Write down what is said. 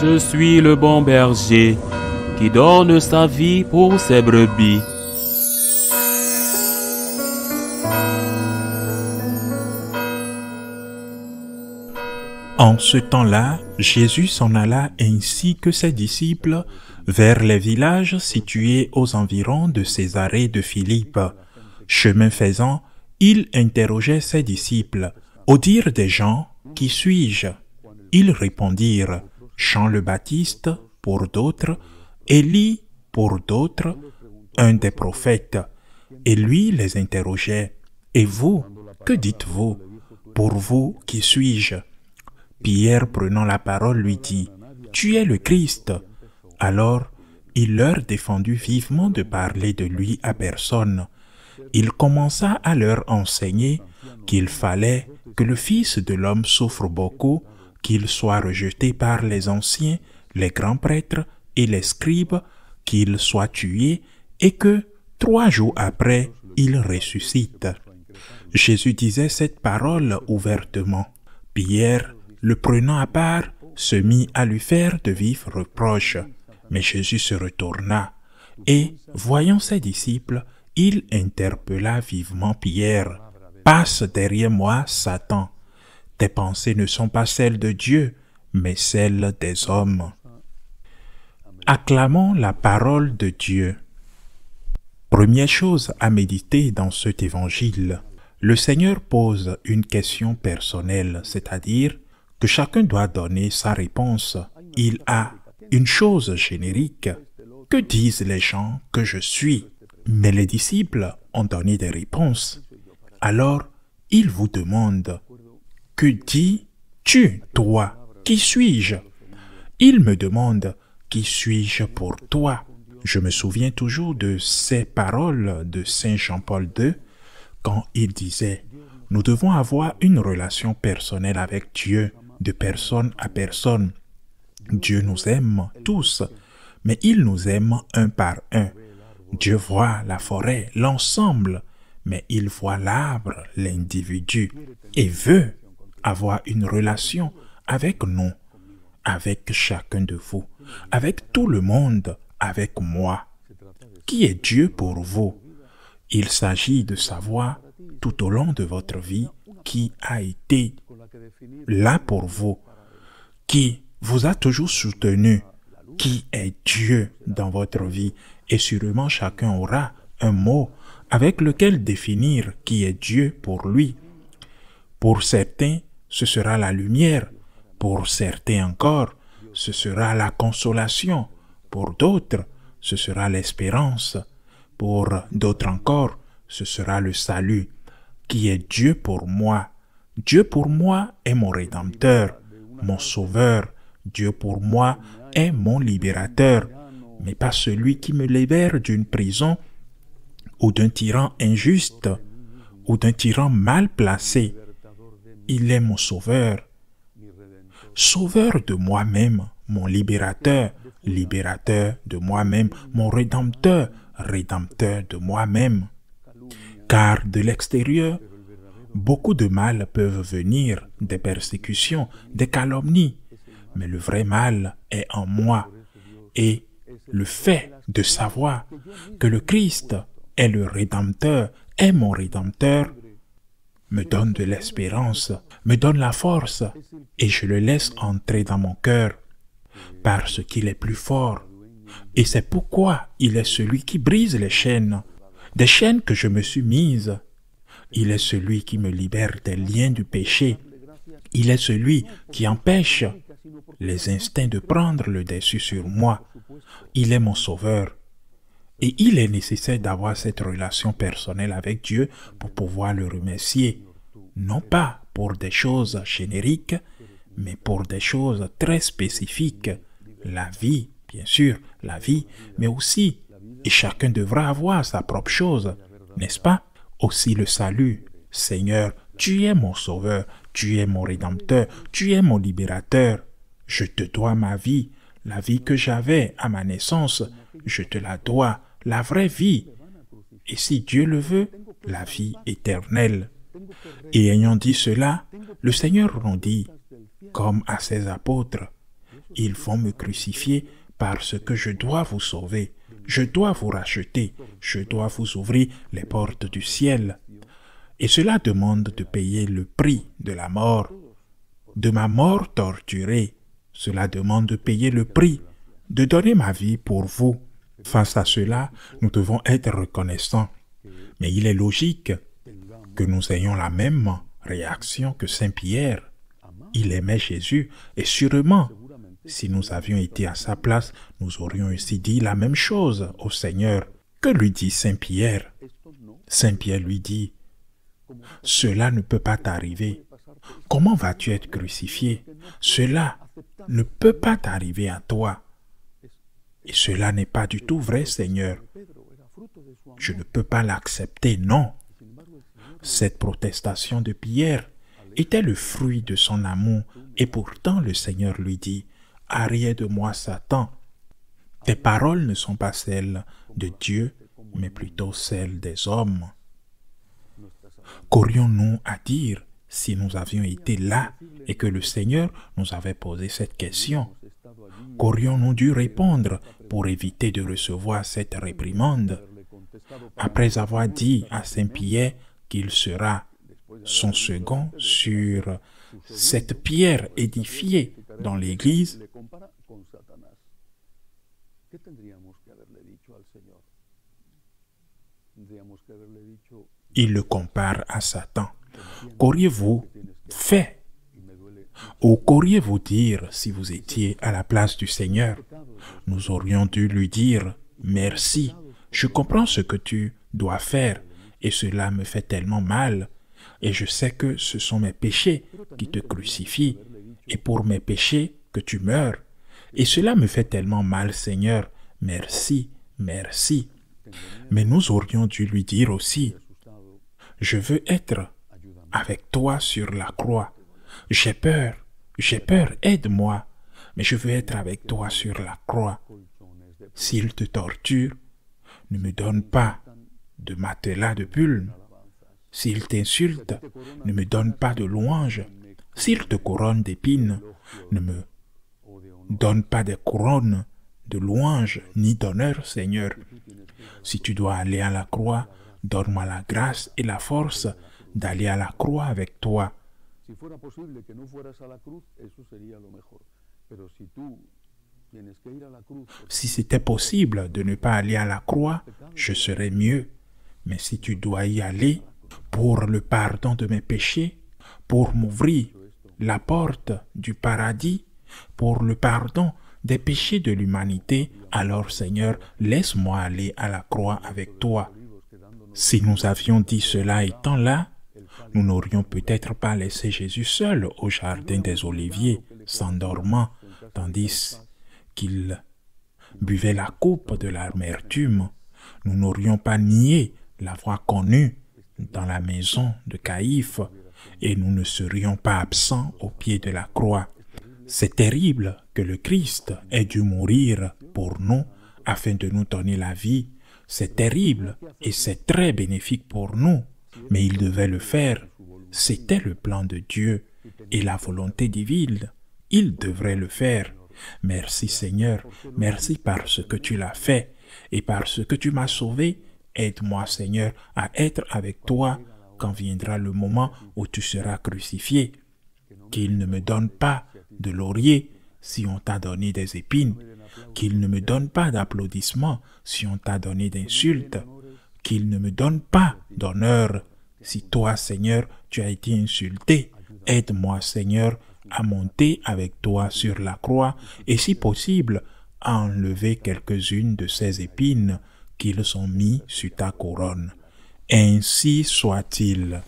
Je suis le bon berger qui donne sa vie pour ses brebis. En ce temps-là, Jésus s'en alla ainsi que ses disciples vers les villages situés aux environs de Césarée de Philippe. Chemin faisant, il interrogeait ses disciples. Au dire des gens, qui suis-je? Ils répondirent, Jean le Baptiste pour d'autres, Élie pour d'autres, un des prophètes. Et lui les interrogeait, et vous, que dites-vous? Pour vous, qui suis-je? Pierre, prenant la parole, lui dit, tu es le Christ. Alors, il leur défendit vivement de parler de lui à personne. Il commença à leur enseigner qu'il fallait que le Fils de l'homme souffre beaucoup, qu'il soit rejeté par les anciens, les grands prêtres et les scribes, qu'il soit tué et que 3 jours après, il ressuscite. Jésus disait cette parole ouvertement. Pierre, le prenant à part, se mit à lui faire de vifs reproches. Mais Jésus se retourna et, voyant ses disciples, il interpella vivement Pierre. « Passe derrière moi, Satan. Tes pensées ne sont pas celles de Dieu, mais celles des hommes. » Acclamons la parole de Dieu. Première chose à méditer dans cet évangile. Le Seigneur pose une question personnelle, c'est-à-dire que chacun doit donner sa réponse. Il a une chose générique. Que disent les gens que je suis? Mais les disciples ont donné des réponses. Alors, il vous demande, que dis-tu, toi? Qui suis-je? Il me demande, qui suis-je pour toi? Je me souviens toujours de ces paroles de Saint Jean-Paul II quand il disait, nous devons avoir une relation personnelle avec Dieu, de personne à personne. Dieu nous aime tous, mais il nous aime un par un. Dieu voit la forêt, l'ensemble, mais il voit l'arbre, l'individu, et veut avoir une relation avec nous, avec chacun de vous, avec tout le monde, avec moi. Qui est Dieu pour vous? Il s'agit de savoir tout au long de votre vie qui a été là pour vous, qui vous a toujours soutenu, qui est Dieu dans votre vie. Et sûrement chacun aura un mot avec lequel définir qui est Dieu pour lui. Pour certains, ce sera la lumière. Pour certains encore, ce sera la consolation. Pour d'autres, ce sera l'espérance. Pour d'autres encore, ce sera le salut. Qui est Dieu pour moi? Dieu pour moi est mon Rédempteur, mon Sauveur. Dieu pour moi est mon Libérateur, mais pas celui qui me libère d'une prison ou d'un tyran injuste ou d'un tyran mal placé. Il est mon Sauveur. Sauveur de moi-même, mon Libérateur, Libérateur de moi-même, mon Rédempteur, Rédempteur de moi-même. Car de l'extérieur, beaucoup de mal peuvent venir, des persécutions, des calomnies, mais le vrai mal est en moi. Et le fait de savoir que le Christ est le Rédempteur, est mon Rédempteur, me donne de l'espérance, me donne la force, et je le laisse entrer dans mon cœur, parce qu'il est plus fort. Et c'est pourquoi il est celui qui brise les chaînes, des chaînes que je me suis mises. Il est celui qui me libère des liens du péché. Il est celui qui empêche les instincts de prendre le dessus sur moi. Il est mon Sauveur. Et il est nécessaire d'avoir cette relation personnelle avec Dieu pour pouvoir le remercier. Non pas pour des choses génériques, mais pour des choses très spécifiques. La vie, bien sûr, la vie, mais aussi, et chacun devra avoir sa propre chose, n'est-ce pas? Aussi le salut. Seigneur, tu es mon Sauveur, tu es mon Rédempteur, tu es mon Libérateur. Je te dois ma vie, la vie que j'avais à ma naissance, je te la dois, la vraie vie. Et si Dieu le veut, la vie éternelle. Et ayant dit cela, le Seigneur rendit, comme à ses apôtres, Ils vont me crucifier parce que je dois vous sauver. Je dois vous racheter. Je dois vous ouvrir les portes du ciel. Et cela demande de payer le prix de la mort, de ma mort torturée. Cela demande de payer le prix, de donner ma vie pour vous. Face à cela, nous devons être reconnaissants. Mais il est logique que nous ayons la même réaction que Saint Pierre. Il aimait Jésus et sûrement, si nous avions été à sa place, nous aurions aussi dit la même chose au Seigneur. Que lui dit Saint Pierre? Saint Pierre lui dit, « Cela ne peut pas t'arriver. Comment vas-tu être crucifié? Cela ne peut pas t'arriver à toi. Et cela n'est pas du tout vrai, Seigneur. Je ne peux pas l'accepter, non. » Cette protestation de Pierre était le fruit de son amour, et pourtant le Seigneur lui dit, « Arrière de moi, Satan. Tes paroles ne sont pas celles de Dieu, mais plutôt celles des hommes. » Qu'aurions-nous à dire si nous avions été là et que le Seigneur nous avait posé cette question? Qu'aurions-nous dû répondre pour éviter de recevoir cette réprimande? Après avoir dit à Saint Pierre qu'il sera son second sur cette pierre édifiée dans l'Église, il le compare à Satan. Qu'auriez-vous fait? Ou qu'auriez-vous dire si vous étiez à la place du Seigneur? Nous aurions dû lui dire, « Merci, je comprends ce que tu dois faire et cela me fait tellement mal. Et je sais que ce sont mes péchés qui te crucifient et pour mes péchés que tu meurs. Et cela me fait tellement mal, Seigneur. Merci, merci. » Mais nous aurions dû lui dire aussi, « Je veux être avec toi sur la croix. J'ai peur, aide-moi, mais je veux être avec toi sur la croix. S'il te torture, ne me donne pas de matelas de bulles. S'il t'insulte, ne me donne pas de louanges. S'il te couronne d'épines, ne me donne pas de couronnes de louanges ni d'honneur, Seigneur. Si tu dois aller à la croix, donne-moi la grâce et la force d'aller à la croix avec toi. » Si c'était possible de ne pas aller à la croix, je serais mieux. Mais si tu dois y aller pour le pardon de mes péchés, pour m'ouvrir la porte du paradis, pour le pardon des péchés de l'humanité, alors Seigneur, laisse-moi aller à la croix avec toi. Si nous avions dit cela étant là, nous n'aurions peut-être pas laissé Jésus seul au jardin des Oliviers, s'endormant, tandis qu'il buvait la coupe de l'amertume. Nous n'aurions pas nié l'avoir connu dans la maison de Caïphe, et nous ne serions pas absents au pied de la croix. C'est terrible que le Christ ait dû mourir pour nous afin de nous donner la vie. C'est terrible et c'est très bénéfique pour nous, mais il devait le faire. C'était le plan de Dieu et la volonté divine. Il devrait le faire. Merci Seigneur, merci parce que tu l'as fait et parce que tu m'as sauvé. Aide-moi Seigneur à être avec toi quand viendra le moment où tu seras crucifié. Qu'il ne me donne pas de laurier si on t'a donné des épines, qu'il ne me donne pas d'applaudissements si on t'a donné d'insultes, qu'il ne me donne pas d'honneur si toi, Seigneur, tu as été insulté. Aide-moi, Seigneur, à monter avec toi sur la croix et, si possible, à enlever quelques-unes de ces épines qu'ils ont mis sur ta couronne. Ainsi soit-il.